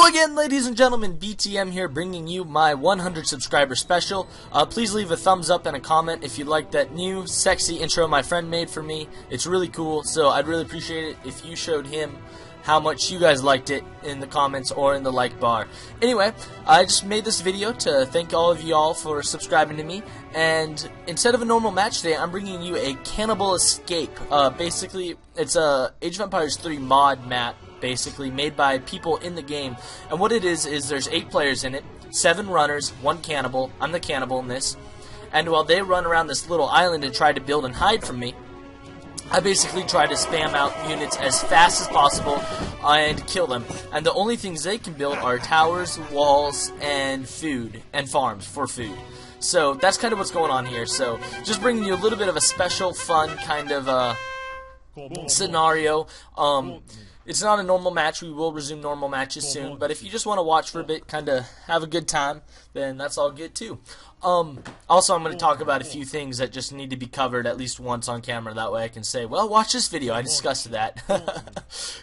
Hello again, ladies and gentlemen, BTM here, bringing you my 100 subscriber special. Please leave a thumbs up and a comment if you like that new, sexy intro my friend made for me. It's really cool, so I'd really appreciate it if you showed him how much you guys liked it in the comments or in the like bar. Anyway, I just made this video to thank all of y'all for subscribing to me, and instead of a normal match today, I'm bringing you a Cannibal Escape. Basically, it's a Age of Empires 3 mod map, basically made by people in the game, and what it is there's 8 players in it, 7 runners, 1 cannibal. I'm the cannibal in this, and while they run around this little island and try to build and hide from me, I basically try to spam out units as fast as possible and kill them. And the only things they can build are towers, walls, and food, and farms for food. So that's kind of what's going on here. So just bringing you a little bit of a special, fun kind of scenario. It's not a normal match. We will resume normal matches soon. But if you just want to watch for a bit, kind of have a good time, then that's all good too. Also, I'm going to talk about a few things that just need to be covered at least once on camera. That way I can say, well, watch this video. I discussed that.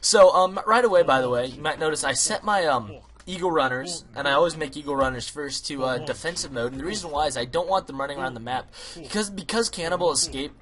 So, right away, by the way, you might notice I set my Eagle Runners, and I always make Eagle Runners first, to defensive mode. And the reason why is I don't want them running around the map. Because Cannibal Escape,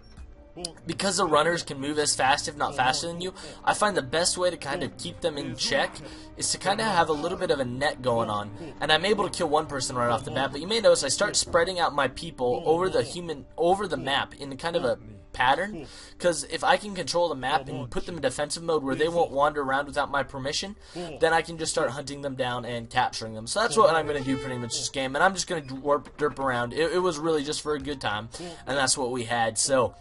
because the runners can move as fast, if not faster than you, I find the best way to kind of keep them in check is to kind of have a little bit of a net going on. And I'm able to kill one person right off the bat, but you may notice I start spreading out my people over the map in kind of a pattern, because if I can control the map and put them in defensive mode where they won't wander around without my permission, then I can just start hunting them down and capturing them. So that's what I'm going to do pretty much this game, and I'm just going to derp around. It was really just for a good time, and that's what we had. So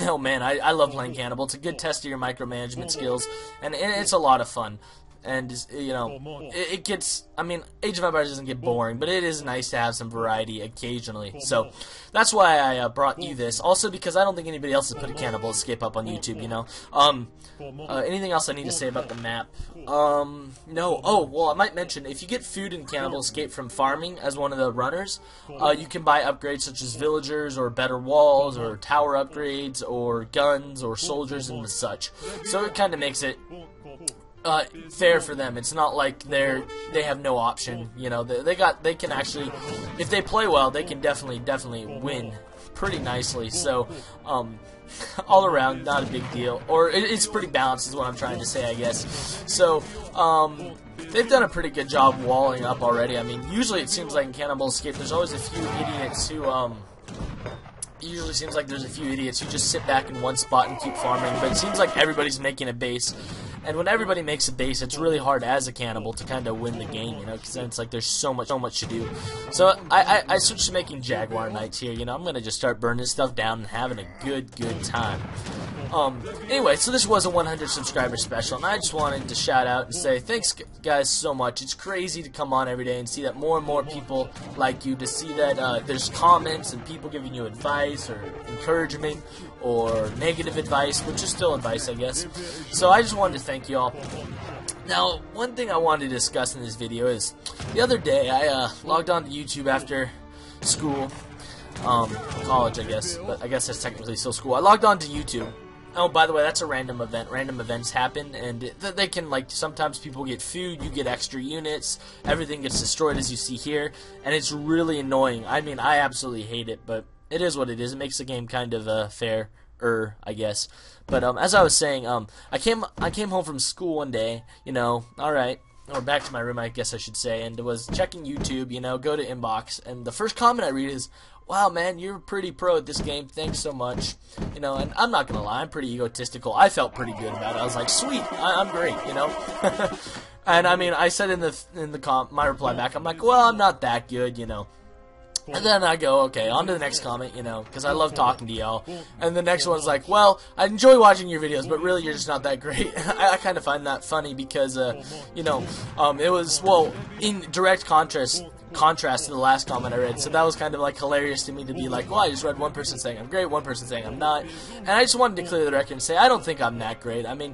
oh man, I love playing Cannibal. It's a good test of your micromanagement skills, and it's a lot of fun. And, you know, it gets, I mean, Age of Empires doesn't get boring, but it is nice to have some variety occasionally. So that's why I brought you this. Also because I don't think anybody else has put a Cannibal Escape up on YouTube, you know. Anything else I need to say about the map? No. Oh, well, I might mention, if you get food in Cannibal Escape from farming as one of the runners, you can buy upgrades such as villagers, or better walls, or tower upgrades, or guns, or soldiers, and such. So it kind of makes it fair for them. It's not like they have no option. You know, they can actually, if they play well, they can definitely win pretty nicely. So all around, not a big deal, or it's pretty balanced is what I'm trying to say, I guess. So they've done a pretty good job walling up already. I mean, usually it seems like in Cannibal Escape there's always a few idiots who usually seems like there's a few idiots who just sit back in one spot and keep farming, but it seems like everybody's making a base. And when everybody makes a base, it's really hard as a cannibal to kind of win the game, you know, because then it's like there's so much to do. So I switched to making Jaguar Knights here, you know. I'm going to just start burning stuff down and having a good time. Anyway, so this was a 100 subscriber special, and I just wanted to shout out and say thanks guys so much. It's crazy to come on every day and see that more and more people like you, to see that there's comments and people giving you advice or encouragement or negative advice, which is still advice, I guess. So I just wanted to thank you all. Now, one thing I wanted to discuss in this video is the other day I logged on to YouTube after school, college, I guess, but I guess that's technically still school. I logged on to YouTube. Oh, by the way, that's a random event. Random events happen, and they can, like, sometimes people get food, you get extra units, everything gets destroyed as you see here, and it's really annoying. I mean, I absolutely hate it, but it is what it is. It makes the game kind of fairer, I guess. But as I was saying, I came home from school one day, you know, alright, or back to my room, I guess I should say, and was checking YouTube, you know, go to inbox, and the first comment I read is, wow, man, you're pretty pro at this game. Thanks so much. You know, and I'm not going to lie, I'm pretty egotistical. I felt pretty good about it. I was like, sweet, I'm great, you know. And, I mean, I said in my reply back, I'm like, well, I'm not that good, you know. And then I go, okay, on to the next comment, you know, because I love talking to y'all. And the next one's like, well, I enjoy watching your videos, but really you're just not that great. I kind of find that funny because, you know, it was, well, in direct contrast to the last comment I read. So that was kind of like hilarious to me to be like, well, I just read one person saying I'm great, one person saying I'm not. And I just wanted to clear the record and say I don't think I'm that great. I mean,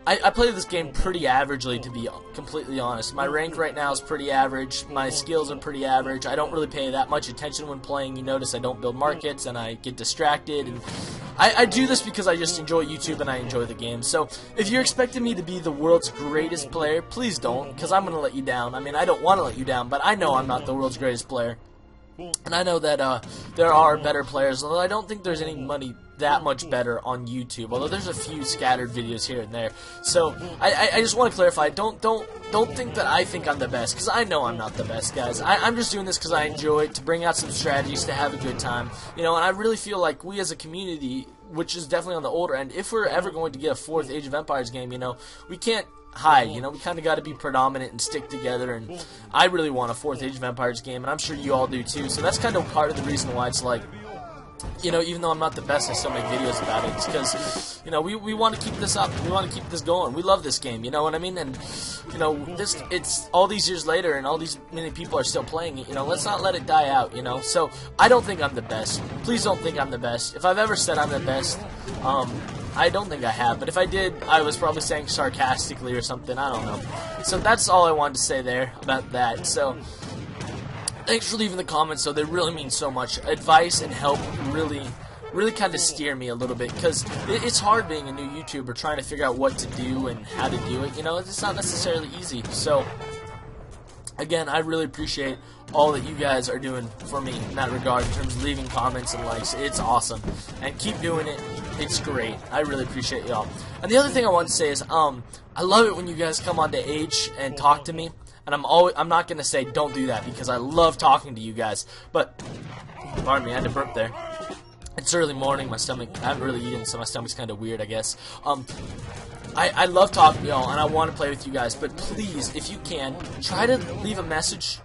I play this game pretty averagely, to be completely honest. My rank right now is pretty average. My skills are pretty average. I don't really pay that much attention when playing. You notice I don't build markets, and I get distracted. And I do this because I just enjoy YouTube and I enjoy the game. So if you're expecting me to be the world's greatest player, please don't, because I'm going to let you down. I mean, I don't want to let you down, but I know I'm not the world's greatest player. And I know that there are better players, although I don't think there's anybody that much better on YouTube, although there's a few scattered videos here and there. So I just want to clarify, don't think that I think I'm the best, because I know I'm not the best, guys. I'm just doing this because I enjoy it, to bring out some strategies, to have a good time, you know. And I really feel like we as a community, which is definitely on the older end, if we're ever going to get a 4th Age of Empires game, you know, we can't hide, you know. We kind of got to be predominant and stick together, and I really want a 4th Age of Empires game, and I'm sure you all do too. So that's kind of part of the reason why it's like, you know, even though I'm not the best, I still make videos about it. It's because, you know, we want to keep this up. We want to keep this going. We love this game, you know what I mean? And, you know, it's all these years later and all these many people are still playing it, you know. Let's not let it die out, you know. So I don't think I'm the best. Please don't think I'm the best. If I've ever said I'm the best, I don't think I have. But if I did, I was probably saying sarcastically or something. I don't know. So that's all I wanted to say there about that. So thanks for leaving the comments, though. They really mean so much. Advice and help really kind of steer me a little bit, because it's hard being a new YouTuber, trying to figure out what to do and how to do it. You know, it's not necessarily easy. So, again, I really appreciate all that you guys are doing for me in that regard, in terms of leaving comments and likes. It's awesome. And keep doing it. It's great. I really appreciate y'all. And the other thing I want to say is, I love it when you guys come onto H and talk to me. And I'm not going to say don't do that, because I love talking to you guys. But, pardon me, I had to burp there. It's early morning, my stomach, I haven't really eaten, so my stomach's kind of weird, I guess. I love talking to y'all, and I want to play with you guys. But please, if you can, try to leave a message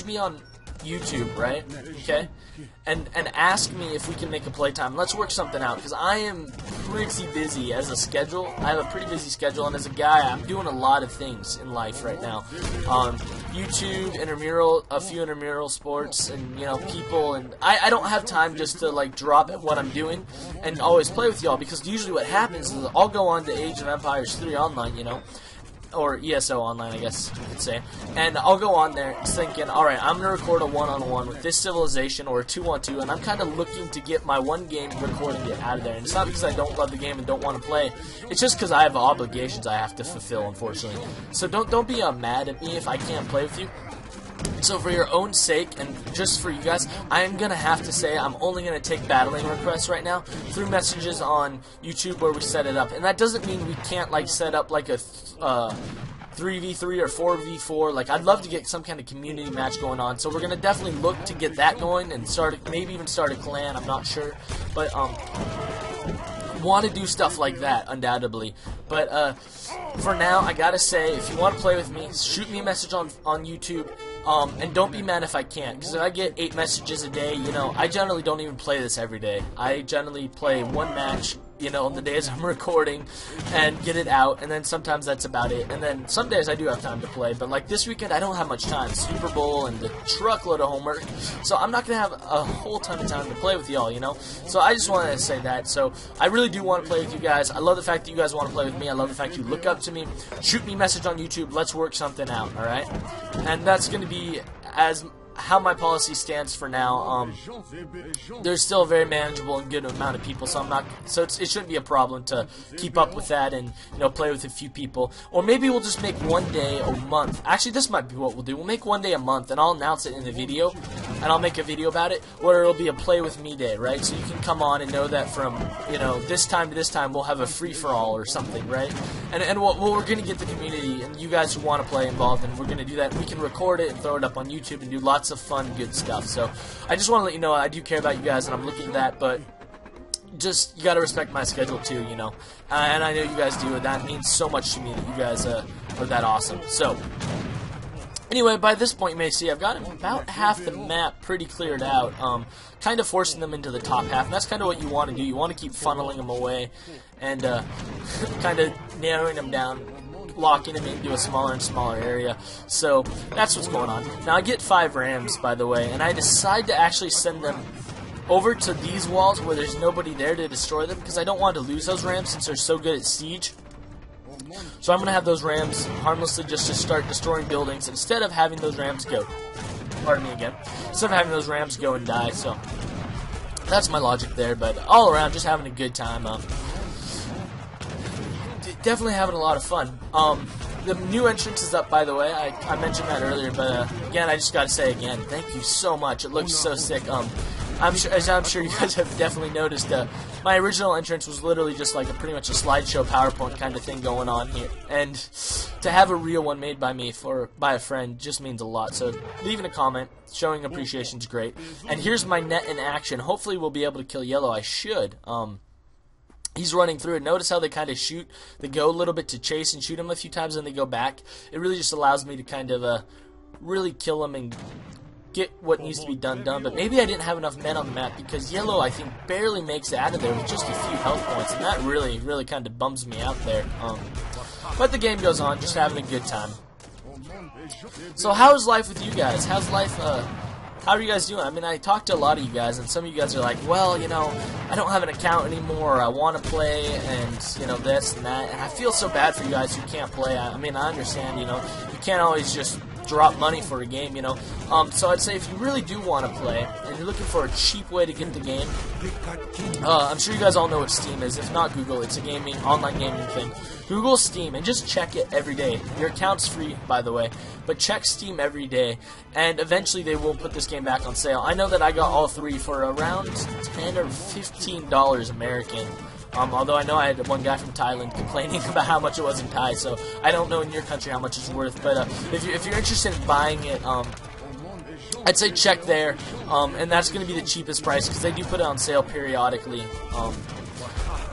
me on YouTube, right? Okay? And ask me if we can make a playtime. Let's work something out, because I am pretty busy as a schedule. I have a pretty busy schedule, and as a guy, I'm doing a lot of things in life right now. YouTube, intramural, a few intramural sports, and, you know, people, and I don't have time just to, like, drop what I'm doing and always play with y'all, because usually what happens is I'll go on to Age of Empires 3 online, you know, or ESO online, I guess you could say, and I'll go on there thinking, alright, I'm going to record a one-on-one with this civilization, or a 2-on-2, and I'm kind of looking to get my one game recording it out of there. And it's not because I don't love the game and don't want to play, it's just because I have obligations I have to fulfill, unfortunately. So don't be mad at me if I can't play with you. So for your own sake, and just for you guys, I am going to have to say I'm only going to take battling requests right now through messages on YouTube where we set it up. And that doesn't mean we can't, like, set up, like, a 3v3 or 4v4. Like, I'd love to get some kind of community match going on. So we're going to definitely look to get that going and maybe even start a clan. I'm not sure. But, want to do stuff like that, undoubtedly. But, for now, I gotta say, if you want to play with me, shoot me a message on YouTube. And don't be mad if I can't, because if I get 8 messages a day, you know, I generally don't even play this every day. I generally play one match, you know, on the days I'm recording, and get it out, and then sometimes that's about it. And then some days I do have time to play, but like this weekend I don't have much time. Super Bowl and the truckload of homework, so I'm not going to have a whole ton of time to play with y'all, you know. So I just wanted to say that. So I really do want to play with you guys. I love the fact that you guys want to play with me. I love the fact you look up to me. Shoot me a message on YouTube. Let's work something out, alright? And that's going to be as how my policy stands for now. There's still a very manageable and good amount of people, so it shouldn't be a problem to keep up with that and, you know, play with a few people. Or maybe we'll just make one day a month. Actually, this might be what we'll do. We'll make one day a month, and I'll announce it in the video, and I'll make a video about it, where it'll be a play with me day, right? So you can come on and know that from, you know, this time to this time we'll have a free-for-all or something, right? And we're going to get the community and you guys who want to play involved, and we're going to do that. We can record it and throw it up on YouTube and do lots of fun, good stuff. So I just want to let you know I do care about you guys, and I'm looking at that, but just, you gotta respect my schedule too, you know. And I know you guys do, and that means so much to me that you guys are that awesome. So anyway, by this point you may see I've got about half the map pretty cleared out, kind of forcing them into the top half, and that's kind of what you want to do. You want to keep funneling them away and kind of narrowing them down, locking them into a smaller and smaller area. So that's what's going on. Now I get 5 rams, by the way, and I decide to actually send them over to these walls where there's nobody there to destroy them, because I don't want to lose those rams since they're so good at siege. So I'm going to have those rams harmlessly just to start destroying buildings instead of having those rams go. Pardon me again. Instead of having those rams go and die. So that's my logic there. But all around, just having a good time. Definitely having a lot of fun. The new entrance is up, by the way. I mentioned that earlier, but again, I just got to say again, thank you so much. It looks so sick. I'm sure you guys have definitely noticed. My original entrance was literally just like pretty much a slideshow PowerPoint kind of thing going on here, and to have a real one made by me by a friend just means a lot. So leaving a comment, showing appreciation is great. And here's my net in action. Hopefully we'll be able to kill Yellow. I should. He's running through it. Notice how they kind of shoot. They go a little bit to chase and shoot him a few times, and they go back. It really just allows me to kind of really kill him and get what needs to be done. But maybe I didn't have enough men on the map, because Yellow, I think, barely makes it out of there with just a few health points, and that really kind of bums me out there. But the game goes on, just having a good time. So how's life with you guys? How's life, how are you guys doing? I mean, I talked to a lot of you guys, and some of you guys are like, well, you know, I don't have an account anymore, I want to play, and, you know, this and that, and I feel so bad for you guys who can't play. I mean, I understand, you know, you can't always just drop money for a game, you know. So I'd say if you really do want to play, and you're looking for a cheap way to get the game, I'm sure you guys all know what Steam is. If not, Google. It's a online gaming thing. Google Steam and just check it every day. Your account's free, by the way, but check Steam every day, and eventually they will put this game back on sale. I know that I got all three for around $10 or $15 American. Although I know I had one guy from Thailand complaining about how much it was in Thai, so I don't know in your country how much it's worth. But if you're interested in buying it, I'd say check there, and that's going to be the cheapest price, because they do put it on sale periodically.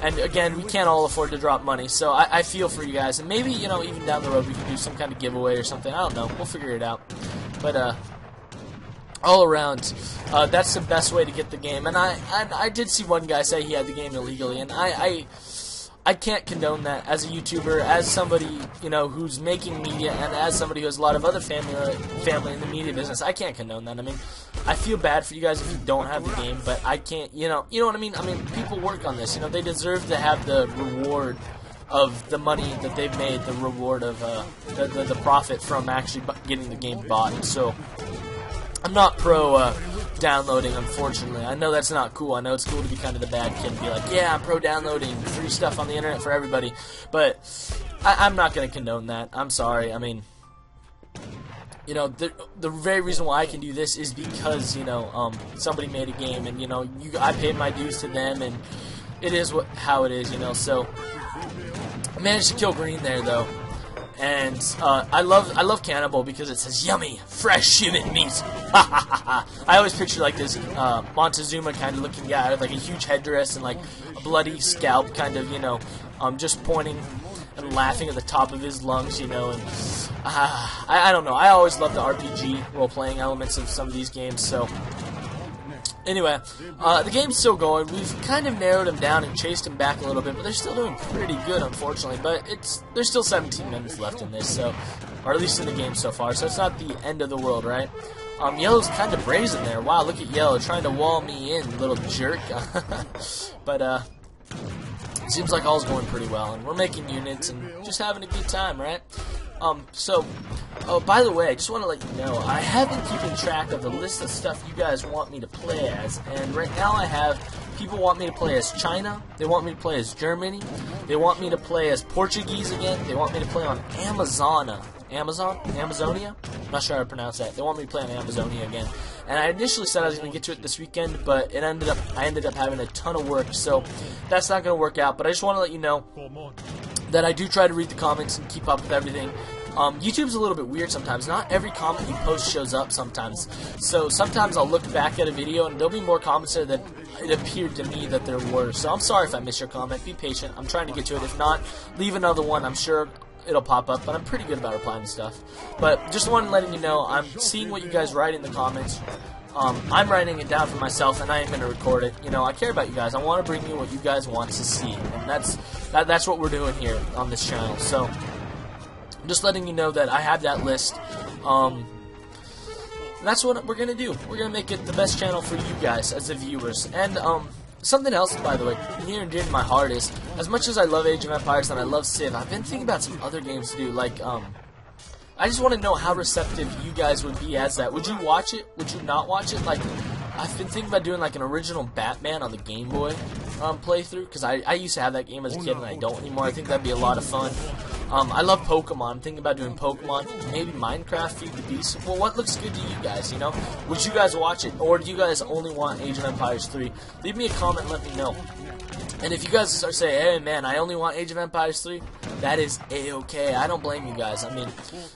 And again, we can't all afford to drop money, so I feel for you guys. And maybe, you know, even down the road we can do some kind of giveaway or something. I don't know. We'll figure it out. But all around, that's the best way to get the game. And I did see one guy say he had the game illegally, and I can't condone that as a YouTuber, as somebody, you know, who's making media, and as somebody who has a lot of other family in the media business. I can't condone that. I mean, I feel bad for you guys if you don't have the game, but I can't, you know what I mean? I mean, people work on this, you know, they deserve to have the reward of the money that they've made, the reward of the profit from actually getting the game bought. So I'm not pro downloading, unfortunately. I know that's not cool. I know it's cool to be kind of the bad kid and be like, yeah, I'm pro downloading free stuff on the internet for everybody, but I'm not going to condone that. I'm sorry. I mean, you know, the very reason why I can do this is because, you know, somebody made a game, and, you know, I paid my dues to them, and it is how it is, you know. So I managed to kill Green there, though. And I love Cannibal because it says yummy, fresh human meat. I always picture like this Montezuma kind of looking guy with like a huge headdress and like a bloody scalp, kind of, you know, just pointing and laughing at the top of his lungs, you know. And I don't know. I always love the RPG role-playing elements of some of these games. So anyway, the game's still going. We've kind of narrowed him down and chased him back a little bit, but they're still doing pretty good, unfortunately. But there's still 17 minutes left in this, so, or at least in the game so far, so it's not the end of the world, right? Yellow's kind of brazen there. Wow, look at Yellow trying to wall me in, little jerk. But seems like all's going pretty well, and we're making units and just having a good time, right? Oh, by the way, I just want to let you know, I have been keeping track of the list of stuff you guys want me to play as, and right now I have, people want me to play as China, they want me to play as Germany, they want me to play as Portuguese again, they want me to play on Amazonia? I'm not sure how to pronounce that. They want me to play on Amazonia again. And I initially said I was going to get to it this weekend, but I ended up having a ton of work, so that's not going to work out. But I just want to let you know that I do try to read the comments and keep up with everything. YouTube's a little bit weird sometimes. Not every comment you post shows up sometimes. So sometimes I'll look back at a video and there'll be more comments there than it appeared to me that there were. So I'm sorry if I missed your comment. Be patient. I'm trying to get to it. If not, leave another one. I'm sure it'll pop up, but I'm pretty good about replying to stuff. But just wanted letting you know, I'm seeing what you guys write in the comments. I'm writing it down for myself, and I ain't going to record it. You know, I care about you guys. I want to bring you what you guys want to see, and that's what we're doing here on this channel. So just letting you know that I have that list. That's what we're going to do. We're going to make it the best channel for you guys as the viewers. And something else, by the way, near and dear to my heart is, as much as I love Age of Empires and I love Civ, I've been thinking about some other games to do, like, I just want to know how receptive you guys would be as that. Would you watch it? Would you not watch it? Like, I've been thinking about doing like an original Batman on the Game Boy playthrough, because I used to have that game as a kid and I don't anymore. I think that'd be a lot of fun. I love Pokemon. I'm thinking about doing Pokemon, maybe Minecraft, Feed the Beast. Well, what looks good to you guys, you know? Would you guys watch it, or do you guys only want Age of Empires 3? Leave me a comment and let me know. And if you guys start saying, hey man, I only want Age of Empires 3, that is A-okay. I don't blame you guys. I mean,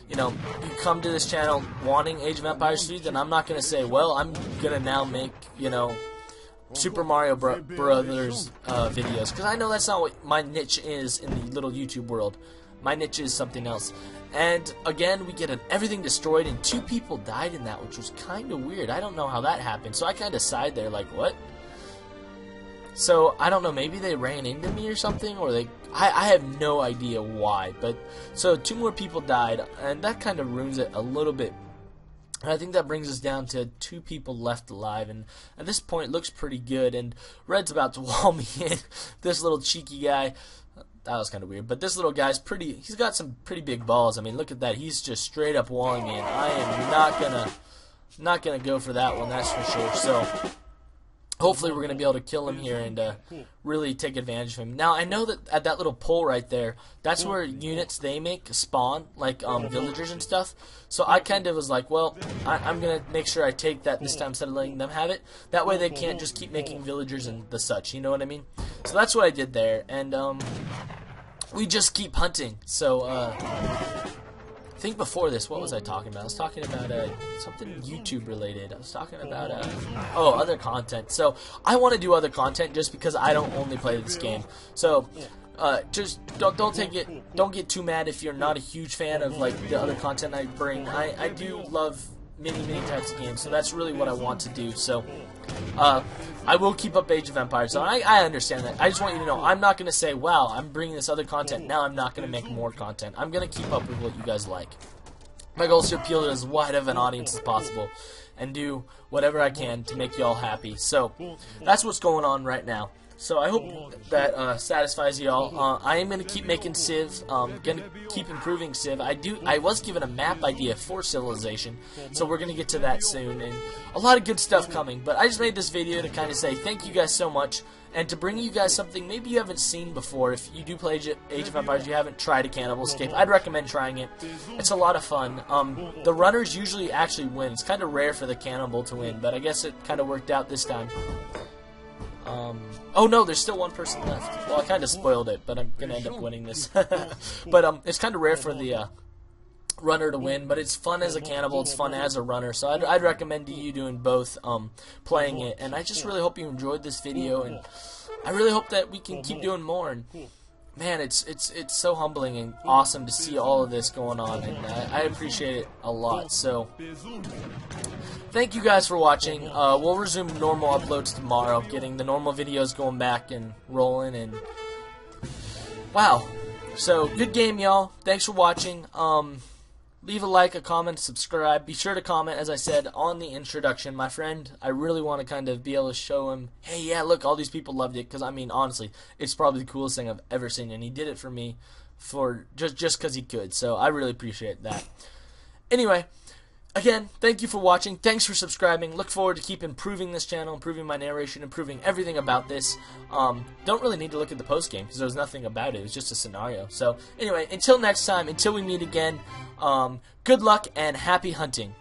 you know, you come to this channel wanting Age of Empires 3, then I'm not going to say, well, I'm going to now make, you know, Super Mario Brothers videos. Because I know that's not what my niche is in the little YouTube world. My niche is something else. And again, we get everything destroyed, and 2 people died in that, which was kind of weird. I don't know how that happened. So I kind of sighed there like, what? So, I don't know, maybe they ran into me or something, or I have no idea why, but, so 2 more people died, and that kind of ruins it a little bit. And I think that brings us down to 2 people left alive, and at this point it looks pretty good, and Red's about to wall me in. This little cheeky guy, that was kind of weird, but this little guy's he's got some pretty big balls. I mean, look at that, he's just straight up walling me in. I am not gonna go for that one, that's for sure. So hopefully we're going to be able to kill him here and really take advantage of him. Now, I know that at that little pole right there, that's where units they make spawn, like villagers and stuff. So I kind of was like, well, I'm going to make sure I take that this time instead of letting them have it. That way they can't just keep making villagers and the such, you know what I mean? So that's what I did there, and we just keep hunting. So, I think before this, what was I talking about? I was talking about something YouTube related. I was talking about other content. So I want to do other content just because I don't only play this game. So just don't get too mad if you're not a huge fan of like the other content I bring. I do love many types of games, so that's really what I want to do. So I will keep up Age of Empires. So I understand that. I just want you to know I'm not going to say, wow, I'm bringing this other content, now I'm not going to make more content. I'm going to keep up with what you guys like. My goal is to appeal to as wide of an audience as possible and do whatever I can to make you all happy. So that's what's going on right now. So I hope that satisfies y'all. I am going to keep making Civ. Going to keep improving Civ. I was given a map idea for Civilization, so we're going to get to that soon. And a lot of good stuff coming. But I just made this video to kind of say thank you guys so much, and to bring you guys something maybe you haven't seen before. If you do play Age of Empires, you haven't tried a Cannibal Escape, I'd recommend trying it. It's a lot of fun. The runners usually actually win. It's kind of rare for the cannibal to win, but I guess it kind of worked out this time. Oh no, there's still 1 person left. Well, I kind of spoiled it, but I'm going to end up winning this. But it's kind of rare for the runner to win, but it's fun as a cannibal, it's fun as a runner, so I'd recommend to you doing both, playing it. And I just really hope you enjoyed this video, and I really hope that we can keep doing more. And man, it's so humbling and awesome to see all of this going on, and I appreciate it a lot. So thank you guys for watching. We'll resume normal uploads tomorrow, getting the normal videos going back and rolling, and wow. So, good game, y'all. Thanks for watching. Leave a like, a comment, subscribe. Be sure to comment, as I said, on the introduction. My friend, I really want to kind of be able to show him, hey, yeah, look, all these people loved it. Because, I mean, honestly, it's probably the coolest thing I've ever seen. And he did it for me for just because he could. So, I really appreciate that. Anyway, again, thank you for watching. Thanks for subscribing. Look forward to keep improving this channel, improving my narration, improving everything about this. Don't really need to look at the post game because there was nothing about it. It was just a scenario. So anyway, until next time, until we meet again, good luck and happy hunting.